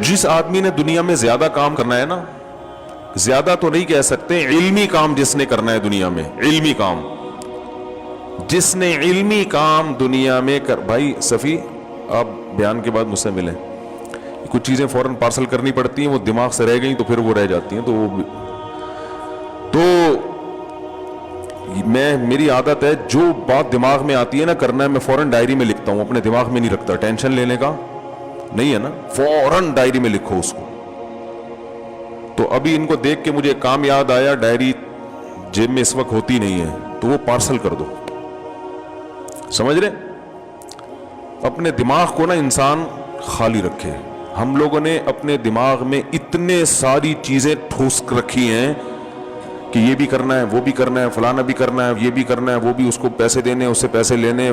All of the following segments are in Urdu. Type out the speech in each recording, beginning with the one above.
جس آدمی نے دنیا میں زیادہ کام کرنا ہے نا، زیادہ تو نہیں کہہ سکتے، علمی کام جس نے کرنا ہے دنیا میں، علمی کام جس نے علمی کام دنیا میں بھائی صفی آپ بیان کے بعد مجھ سے ملیں، کچھ چیزیں فوراً پارسل کرنی پڑتی ہیں، وہ دماغ سے رہ گئیں تو پھر وہ رہ جاتی ہیں، تو میری عادت ہے جو بات دماغ میں آتی ہے نا کرنا ہے، میں فوراً ڈائری میں لکھتا ہوں، اپنے دماغ میں نہیں رکھتا، ٹینشن لینے کا نہیں ہے نا، فوراً ڈائری میں لکھو اس کو۔ تو ابھی ان کو دیکھ کے مجھے کام یاد آیا، ڈائری جیب میں اس وقت ہوتی نہیں ہے تو وہ پارسل کر دو، سمجھ رہے؟ اپنے دماغ کو نا انسان خالی رکھے۔ ہم لوگوں نے اپنے دماغ میں اتنے ساری چیزیں ٹھوس رکھی ہیں کہ یہ بھی کرنا ہے، وہ بھی کرنا ہے، فلانا بھی کرنا ہے، یہ بھی کرنا ہے، وہ بھی، اس کو پیسے دینے، اس سے پیسے لینے،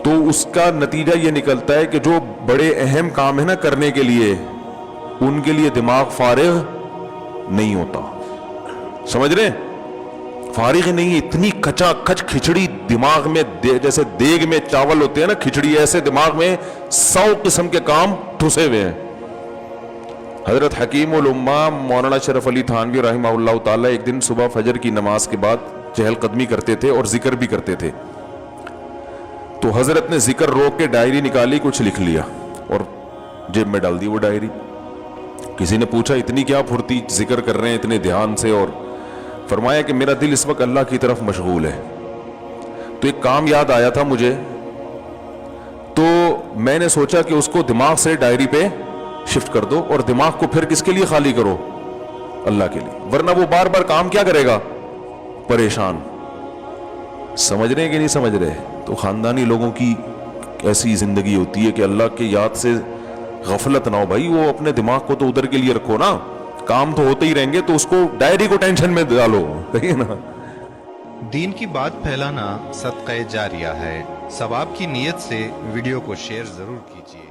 تو اس کا نتیجہ یہ نکلتا ہے کہ جو بڑے اہم کام ہے نا کرنے کے لیے، ان کے لیے دماغ فارغ نہیں ہوتا، سمجھ رہے؟ فارغ ہی نہیں، اتنی کچا کچ کھچڑی دماغ میں، جیسے دیگ میں چاول ہوتے ہیں نا کھچڑی، ایسے دماغ میں 100 قسم کے کام ٹھسے ہوئے ہیں۔ حضرت حکیم الامہ مولانا شرف علی تھانوی رحمہ اللہ تعالی ایک دن صبح فجر کی نماز کے بعد چہل قدمی کرتے تھے اور ذکر بھی کرتے تھے، تو حضرت نے ذکر روک کے ڈائری نکالی، کچھ لکھ لیا اور جیب میں ڈال دی وہ ڈائری۔ کسی نے پوچھا اتنی کیا پھرتی، ذکر کر رہے ہیں اتنے دھیان سے، اور فرمایا کہ میرا دل اس وقت اللہ کی طرف مشغول ہے۔ تو ایک کام یاد آیا تھا مجھے، تو میں نے سوچا کہ اس کو دماغ سے ڈائری پہ شفٹ کر دو، اور دماغ کو پھر کس کے لیے خالی کرو؟ اللہ کے لیے، ورنہ وہ بار بار کام کیا کرے گا؟ پریشان۔ سمجھ رہے ہیں کہ نہیں سمجھ رہے؟ تو خاندانی لوگوں کی ایسی زندگی ہوتی ہے کہ اللہ کے یاد سے غفلت نہ ہو بھائی، وہ اپنے دماغ کو تو ادھر کے لیے رکھو نا، کام تو ہوتے ہی رہیں گے، تو اس کو ڈائری کو ٹینشن میں ڈالو، صحیح نا؟ دین کی بات پھیلانا صدقہ جاریہ ہے، ثواب کی نیت سے ویڈیو کو شیئر ضرور کیجیے۔